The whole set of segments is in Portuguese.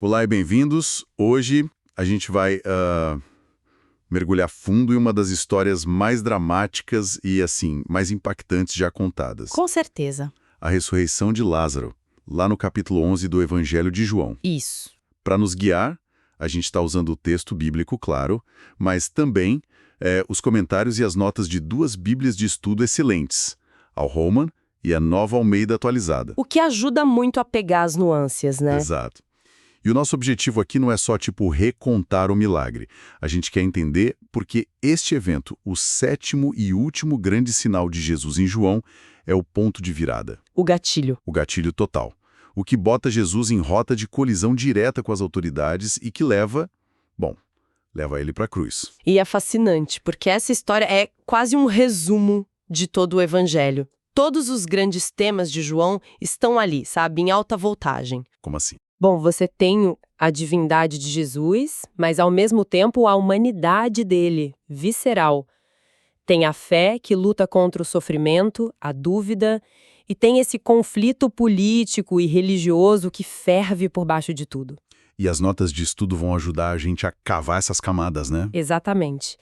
Olá e bem-vindos. Hoje a gente vai mergulhar fundo em uma das histórias mais dramáticas e, assim, mais impactantes já contadas. Com certeza. A ressurreição de Lázaro, lá no capítulo 11 do Evangelho de João. Isso. Para nos guiar, a gente está usando o texto bíblico, claro, mas também os comentários e as notas de duas bíblias de estudo excelentes, a Holman e a Nova Almeida Atualizada. O que ajuda muito a pegar as nuances, né? Exato. E o nosso objetivo aqui não é só, recontar o milagre. A gente quer entender porque este evento, o sétimo e último grande sinal de Jesus em João, é o ponto de virada. O gatilho. O gatilho total. O que bota Jesus em rota de colisão direta com as autoridades e que leva ele para a cruz. E é fascinante, porque essa história é quase um resumo de todo o Evangelho. Todos os grandes temas de João estão ali, sabe, em alta voltagem. Como assim? Bom, você tem a divindade de Jesus, mas ao mesmo tempo a humanidade dele, visceral. Tem a fé que luta contra o sofrimento, a dúvida, e tem esse conflito político e religioso que ferve por baixo de tudo. E as notas de estudo vão ajudar a gente a cavar essas camadas, né? Exatamente.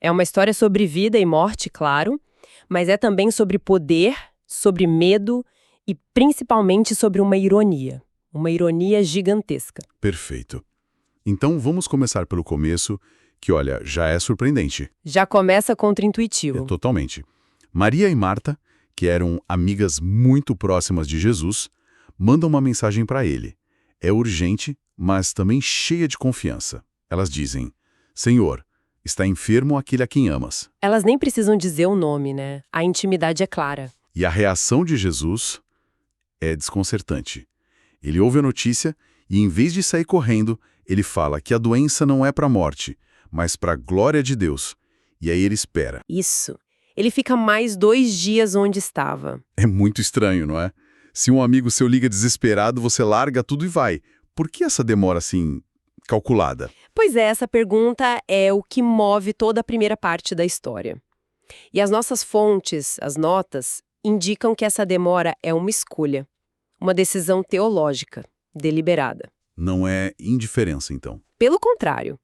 É uma história sobre vida e morte, claro, mas é também sobre poder, sobre medo e principalmente sobre uma ironia. Uma ironia gigantesca. Perfeito. Então vamos começar pelo começo, que, olha, já é surpreendente. Já começa contraintuitivo. Totalmente. Maria e Marta, que eram amigas muito próximas de Jesus, mandam uma mensagem para ele. É urgente, mas também cheia de confiança. Elas dizem: Senhor, está enfermo aquele a quem amas. Elas nem precisam dizer o nome, né? A intimidade é clara. E a reação de Jesus é desconcertante. Ele ouve a notícia e, em vez de sair correndo, ele fala que a doença não é para a morte, mas para a glória de Deus. E aí ele espera. Isso. Ele fica mais 2 dias onde estava. É muito estranho, não é? Se um amigo seu liga desesperado, você larga tudo e vai. Por que essa demora assim, calculada? Pois é, essa pergunta é o que move toda a primeira parte da história. E as nossas fontes, as notas, indicam que essa demora é uma escolha. Uma decisão teológica, deliberada. Não é indiferença, então. Pelo contrário.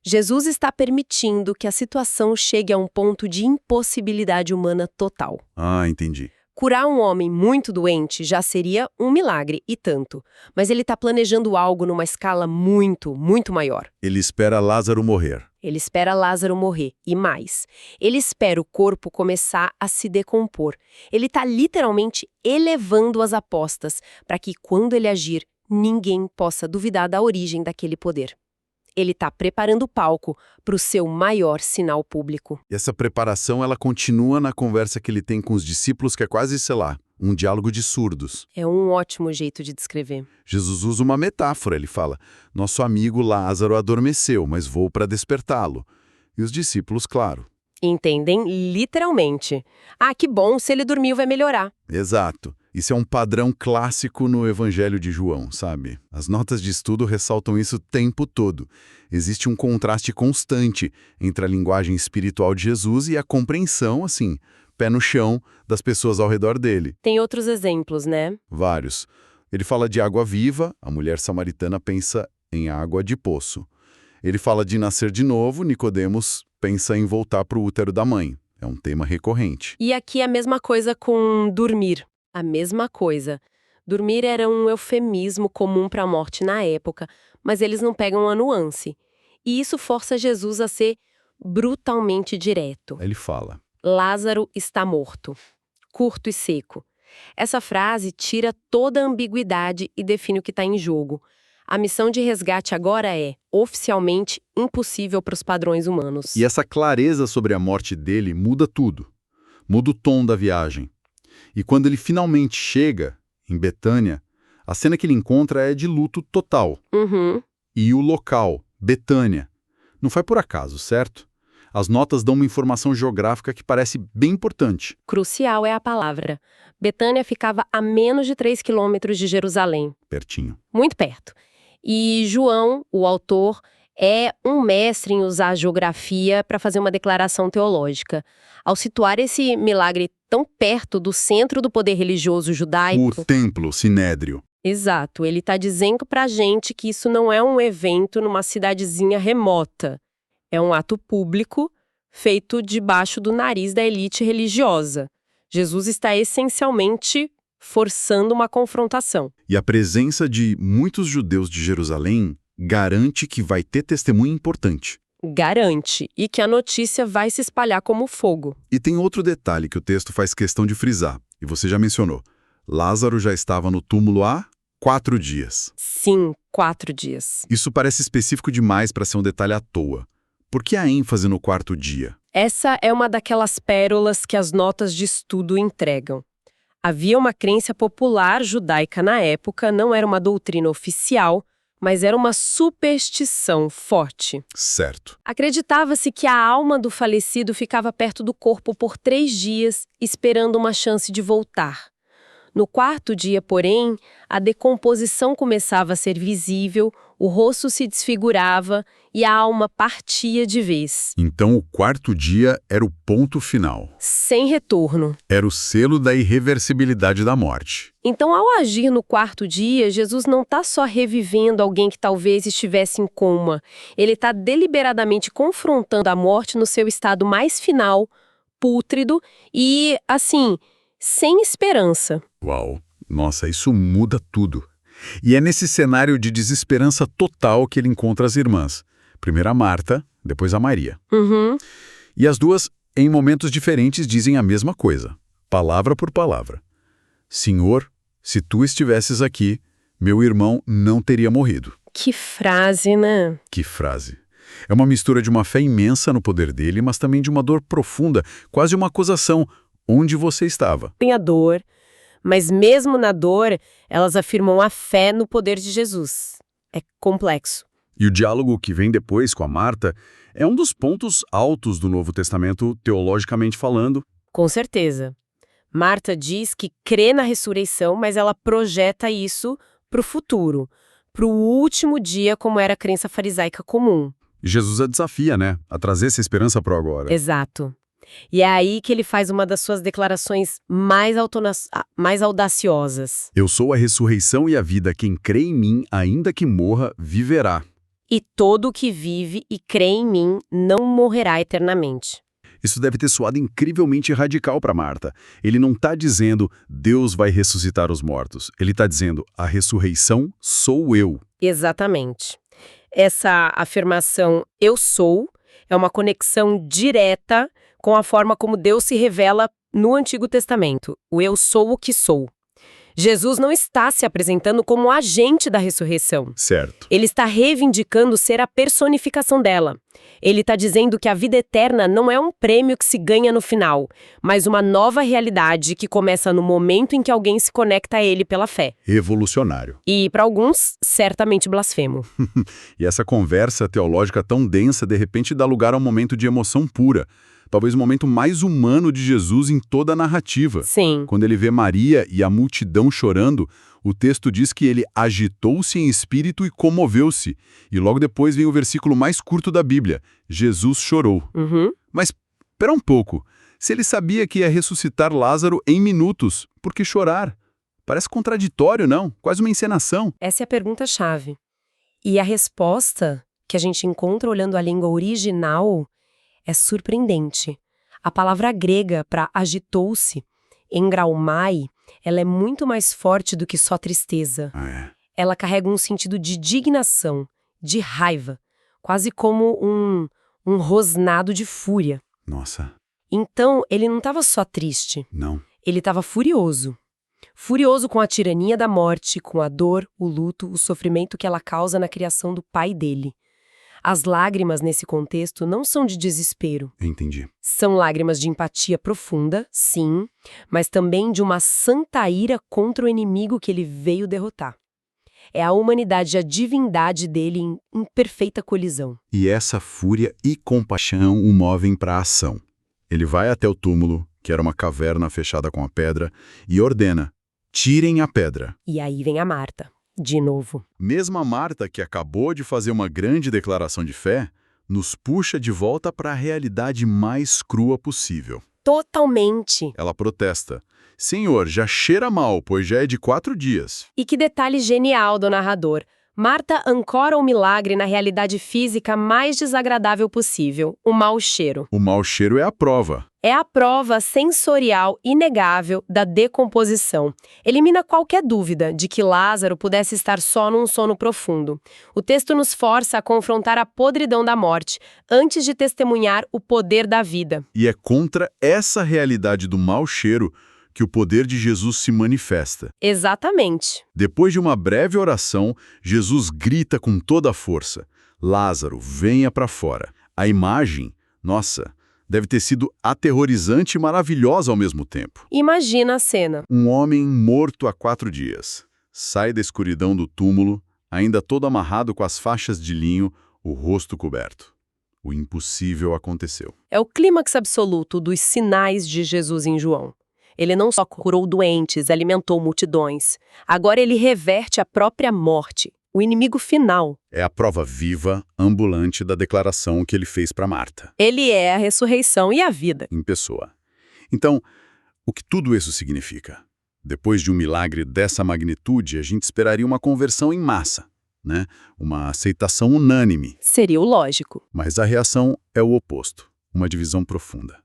Jesus está permitindo que a situação chegue a um ponto de impossibilidade humana total. Ah, entendi. Curar um homem muito doente já seria um milagre, e tanto. Mas ele está planejando algo numa escala muito, muito maior. Ele espera Lázaro morrer. Ele espera Lázaro morrer, e mais. Ele espera o corpo começar a se decompor. Ele está literalmente elevando as apostas para que, quando ele agir, ninguém possa duvidar da origem daquele poder. Ele está preparando o palco para o seu maior sinal público. E essa preparação, ela continua na conversa que ele tem com os discípulos, que é quase, um diálogo de surdos. É um ótimo jeito de descrever. Jesus usa uma metáfora, ele fala: nosso amigo Lázaro adormeceu, mas vou para despertá-lo. E os discípulos, claro. Entendem literalmente. Ah, que bom, se ele dormiu vai melhorar. Exato. Isso é um padrão clássico no Evangelho de João, sabe? As notas de estudo ressaltam isso o tempo todo. Existe um contraste constante entre a linguagem espiritual de Jesus e a compreensão, pé no chão, das pessoas ao redor dele. Tem outros exemplos, né? Vários. Ele fala de água viva, a mulher samaritana pensa em água de poço. Ele fala de nascer de novo, Nicodemos pensa em voltar para o útero da mãe. É um tema recorrente. E aqui a mesma coisa com dormir. A mesma coisa. Dormir era um eufemismo comum para a morte na época, mas eles não pegam a nuance. E isso força Jesus a ser brutalmente direto. Ele fala: Lázaro está morto. Curto e seco. Essa frase tira toda a ambiguidade e define o que está em jogo. A missão de resgate agora é, oficialmente, impossível para os padrões humanos. E essa clareza sobre a morte dele muda tudo. Muda o tom da viagem. E quando ele finalmente chega, em Betânia, a cena que ele encontra é de luto total. Uhum. E o local, Betânia, não foi por acaso, certo? As notas dão uma informação geográfica que parece bem importante. Crucial é a palavra. Betânia ficava a menos de 3 quilômetros de Jerusalém. Pertinho. Muito perto. E João, o autor, é um mestre em usar a geografia para fazer uma declaração teológica. Ao situar esse milagre tão perto do centro do poder religioso judaico... O templo, Sinédrio. Exato, ele está dizendo pra gente que isso não é um evento numa cidadezinha remota. É um ato público feito debaixo do nariz da elite religiosa. Jesus está essencialmente forçando uma confrontação. E a presença de muitos judeus de Jerusalém garante que vai ter testemunho importante. Garante, e que a notícia vai se espalhar como fogo. E tem outro detalhe que o texto faz questão de frisar, e você já mencionou. Lázaro já estava no túmulo há 4 dias. Sim, 4 dias. Isso parece específico demais para ser um detalhe à toa. Por que a ênfase no 4º dia? Essa é uma daquelas pérolas que as notas de estudo entregam. Havia uma crença popular judaica na época, não era uma doutrina oficial, mas era uma superstição forte. Certo. Acreditava-se que a alma do falecido ficava perto do corpo por 3 dias, esperando uma chance de voltar. No 4º dia, porém, a decomposição começava a ser visível, o rosto se desfigurava e a alma partia de vez. Então o 4º dia era o ponto final. Sem retorno. Era o selo da irreversibilidade da morte. Então, ao agir no 4º dia, Jesus não está só revivendo alguém que talvez estivesse em coma. Ele está deliberadamente confrontando a morte no seu estado mais final, pútrido e, assim, sem esperança. Uau! Nossa, isso muda tudo. E é nesse cenário de desesperança total que ele encontra as irmãs. Primeiro a Marta, depois a Maria. Uhum. E as duas, em momentos diferentes, dizem a mesma coisa, palavra por palavra. Senhor, se tu estivesses aqui, meu irmão não teria morrido. Que frase, né? Que frase. É uma mistura de uma fé imensa no poder dele, mas também de uma dor profunda, quase uma acusação. Onde você estava? Tem a dor, mas mesmo na dor, elas afirmam a fé no poder de Jesus. É complexo. E o diálogo que vem depois com a Marta é um dos pontos altos do Novo Testamento, teologicamente falando. Com certeza. Marta diz que crê na ressurreição, mas ela projeta isso para o futuro, para o último dia, como era a crença farisaica comum. Jesus a desafia, né? A trazer essa esperança para o agora. Exato. E é aí que ele faz uma das suas declarações mais audaciosas. Eu sou a ressurreição e a vida. Quem crê em mim, ainda que morra, viverá. E todo o que vive e crê em mim não morrerá eternamente. Isso deve ter soado incrivelmente radical para Marta. Ele não está dizendo, Deus vai ressuscitar os mortos. Ele está dizendo, a ressurreição sou eu. Exatamente. Essa afirmação, eu sou, é uma conexão direta com a forma como Deus se revela no Antigo Testamento. O eu sou o que sou. Jesus não está se apresentando como agente da ressurreição. Certo. Ele está reivindicando ser a personificação dela. Ele está dizendo que a vida eterna não é um prêmio que se ganha no final, mas uma nova realidade que começa no momento em que alguém se conecta a ele pela fé. Revolucionário. E, para alguns, certamente blasfemo. E essa conversa teológica tão densa, de repente, dá lugar a um momento de emoção pura. Talvez o momento mais humano de Jesus em toda a narrativa. Sim. Quando ele vê Maria e a multidão chorando, o texto diz que ele agitou-se em espírito e comoveu-se. E logo depois vem o versículo mais curto da Bíblia. Jesus chorou. Uhum. Mas, espera um pouco. Se ele sabia que ia ressuscitar Lázaro em minutos, por que chorar? Parece contraditório, não? Quase uma encenação. Essa é a pergunta-chave. E a resposta que a gente encontra olhando a língua original é surpreendente. A palavra grega para agitou-se, engraumai, ela é muito mais forte do que só tristeza. Ela carrega um sentido de indignação, de raiva, quase como um rosnado de fúria. Nossa. Então, ele não estava só triste. Não. Ele estava furioso. Furioso com a tirania da morte, com a dor, o luto, o sofrimento que ela causa na criação do pai dele. As lágrimas nesse contexto não são de desespero. Entendi. São lágrimas de empatia profunda, sim, mas também de uma santa ira contra o inimigo que ele veio derrotar. É a humanidade e a divindade dele em perfeita colisão. E essa fúria e compaixão o movem para a ação. Ele vai até o túmulo, que era uma caverna fechada com a pedra, e ordena, tirem a pedra. E aí vem a Marta. De novo. Mesmo a Marta, que acabou de fazer uma grande declaração de fé, nos puxa de volta para a realidade mais crua possível. Totalmente. Ela protesta. Senhor, já cheira mal, pois já é de 4 dias. E que detalhe genial do narrador. Marta ancora o milagre na realidade física mais desagradável possível, o mau cheiro. O mau cheiro é a prova. É a prova sensorial inegável da decomposição. Elimina qualquer dúvida de que Lázaro pudesse estar só num sono profundo. O texto nos força a confrontar a podridão da morte, antes de testemunhar o poder da vida. E é contra essa realidade do mau cheiro que o poder de Jesus se manifesta. Exatamente. Depois de uma breve oração, Jesus grita com toda a força: Lázaro, venha para fora. A imagem, nossa, deve ter sido aterrorizante e maravilhosa ao mesmo tempo. Imagina a cena. Um homem morto há 4 dias. Sai da escuridão do túmulo, ainda todo amarrado com as faixas de linho, o rosto coberto. O impossível aconteceu. É o clímax absoluto dos sinais de Jesus em João. Ele não só curou doentes, alimentou multidões. Agora ele reverte a própria morte, o inimigo final. É a prova viva, ambulante da declaração que ele fez para Marta. Ele é a ressurreição e a vida. Em pessoa. Então, o que tudo isso significa? Depois de um milagre dessa magnitude, a gente esperaria uma conversão em massa, né? Uma aceitação unânime. Seria o lógico. Mas a reação é o oposto, uma divisão profunda.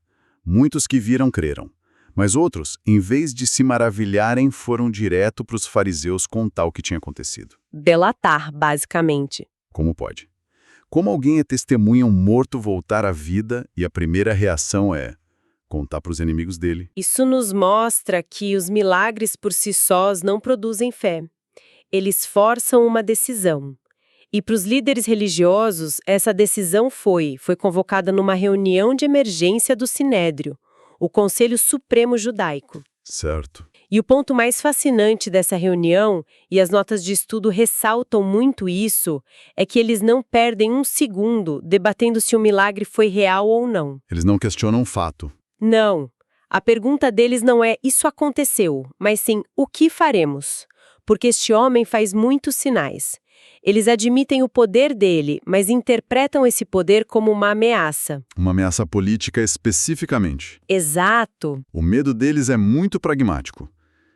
Muitos que viram creram. Mas outros, em vez de se maravilharem, foram direto para os fariseus contar o que tinha acontecido. Delatar, basicamente. Como pode? Como alguém é testemunha um morto voltar à vida e a primeira reação é contar para os inimigos dele? Isso nos mostra que os milagres por si sós não produzem fé. Eles forçam uma decisão. E para os líderes religiosos, essa decisão foi convocada numa reunião de emergência do Sinédrio, o Conselho Supremo Judaico. Certo. E o ponto mais fascinante dessa reunião, e as notas de estudo ressaltam muito isso, é que eles não perdem um segundo debatendo se o milagre foi real ou não. Eles não questionam o fato. Não. A pergunta deles não é "isso aconteceu", mas sim "o que faremos?". Porque este homem faz muitos sinais. Eles admitem o poder dele, mas interpretam esse poder como uma ameaça. Uma ameaça política especificamente. Exato. O medo deles é muito pragmático.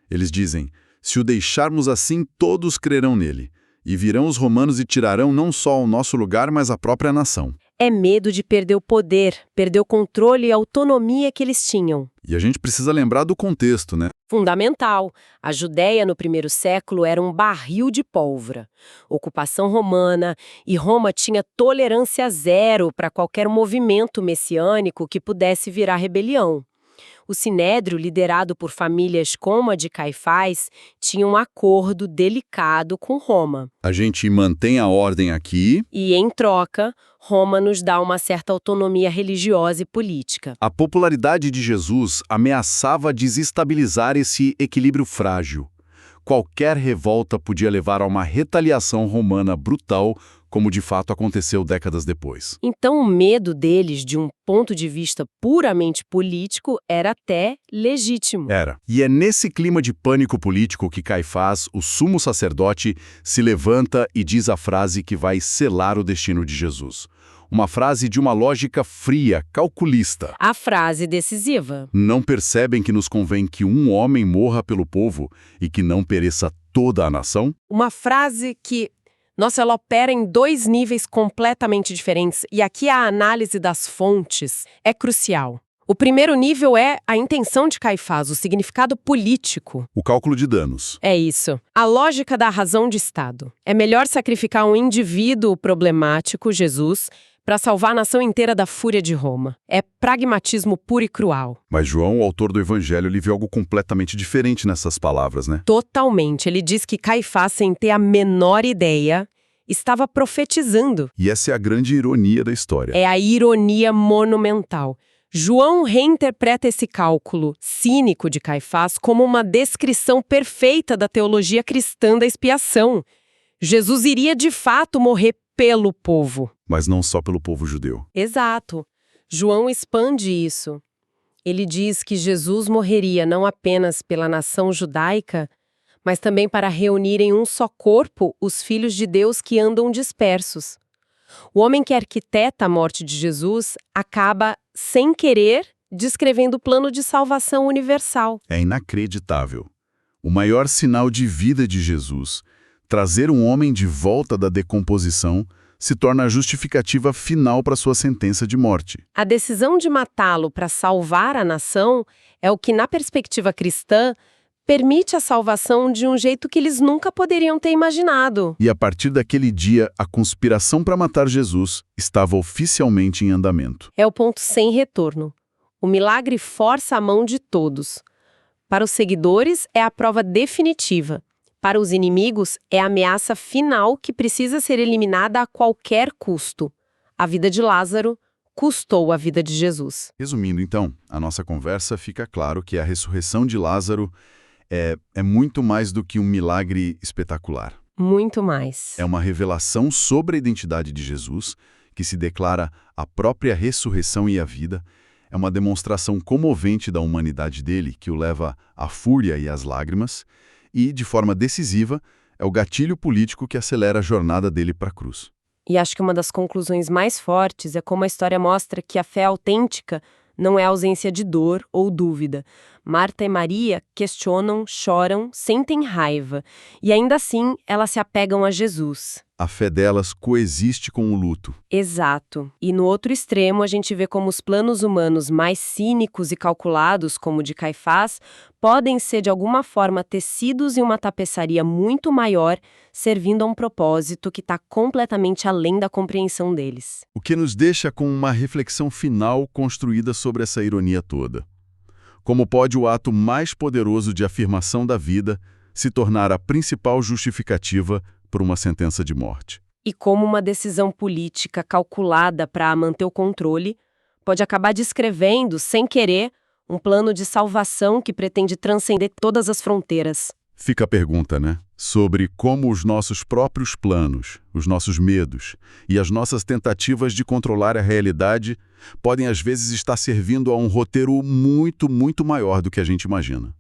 Eles dizem, se o deixarmos assim, todos crerão nele. E virão os romanos e tirarão não só o nosso lugar, mas a própria nação. É medo de perder o poder, perder o controle e a autonomia que eles tinham. E a gente precisa lembrar do contexto, né? Fundamental. A Judéia, no primeiro século, era um barril de pólvora. Ocupação romana, e Roma tinha tolerância zero para qualquer movimento messiânico que pudesse virar rebelião. O Sinédrio, liderado por famílias como a de Caifás, tinha um acordo delicado com Roma. A gente mantém a ordem aqui. E, em troca, Roma nos dá uma certa autonomia religiosa e política. A popularidade de Jesus ameaçava desestabilizar esse equilíbrio frágil. Qualquer revolta podia levar a uma retaliação romana brutal, como de fato aconteceu décadas depois. Então o medo deles, de um ponto de vista puramente político, era até legítimo. Era. E é nesse clima de pânico político que Caifás, o sumo sacerdote, se levanta e diz a frase que vai selar o destino de Jesus. Uma frase de uma lógica fria, calculista. A frase decisiva. Não percebem que nos convém que um homem morra pelo povo e que não pereça toda a nação? Uma frase que, nossa, ela opera em 2 níveis completamente diferentes, e aqui a análise das fontes é crucial. O primeiro nível é a intenção de Caifás, o significado político. O cálculo de danos. É isso. A lógica da razão de Estado. É melhor sacrificar um indivíduo problemático, Jesus, para salvar a nação inteira da fúria de Roma. É pragmatismo puro e cruel. Mas João, o autor do Evangelho, ele vê algo completamente diferente nessas palavras, né? Totalmente. Ele diz que Caifás, sem ter a menor ideia, estava profetizando. E essa é a grande ironia da história. É a ironia monumental. João reinterpreta esse cálculo cínico de Caifás como uma descrição perfeita da teologia cristã da expiação. Jesus iria de fato morrer pelo povo. Mas não só pelo povo judeu. Exato. João expande isso. Ele diz que Jesus morreria não apenas pela nação judaica, mas também para reunir em um só corpo os filhos de Deus que andam dispersos. O homem que arquiteta a morte de Jesus acaba, sem querer, descrevendo o plano de salvação universal. É inacreditável. O maior sinal de vida de Jesus, trazer um homem de volta da decomposição, se torna a justificativa final para sua sentença de morte. A decisão de matá-lo para salvar a nação é o que, na perspectiva cristã, permite a salvação de um jeito que eles nunca poderiam ter imaginado. E a partir daquele dia, a conspiração para matar Jesus estava oficialmente em andamento. É o ponto sem retorno. O milagre força a mão de todos. Para os seguidores, é a prova definitiva. Para os inimigos, é a ameaça final que precisa ser eliminada a qualquer custo. A vida de Lázaro custou a vida de Jesus. Resumindo, então, a nossa conversa, fica claro que a ressurreição de Lázaro é muito mais do que um milagre espetacular. Muito mais. É uma revelação sobre a identidade de Jesus, que se declara a própria ressurreição e a vida. É uma demonstração comovente da humanidade dele, que o leva à fúria e às lágrimas. E, de forma decisiva, é o gatilho político que acelera a jornada dele para a cruz. E acho que uma das conclusões mais fortes é como a história mostra que a fé autêntica não é a ausência de dor ou dúvida. Marta e Maria questionam, choram, sentem raiva. E ainda assim, elas se apegam a Jesus. A fé delas coexiste com o luto. Exato. E no outro extremo, a gente vê como os planos humanos mais cínicos e calculados, como o de Caifás, podem ser de alguma forma tecidos em uma tapeçaria muito maior, servindo a um propósito que está completamente além da compreensão deles. O que nos deixa com uma reflexão final construída sobre essa ironia toda. Como pode o ato mais poderoso de afirmação da vida se tornar a principal justificativa por uma sentença de morte? E como uma decisão política calculada para manter o controle pode acabar descrevendo, sem querer, um plano de salvação que pretende transcender todas as fronteiras. Fica a pergunta, né? Sobre como os nossos próprios planos, os nossos medos e as nossas tentativas de controlar a realidade podem às vezes estar servindo a um roteiro muito, muito maior do que a gente imagina.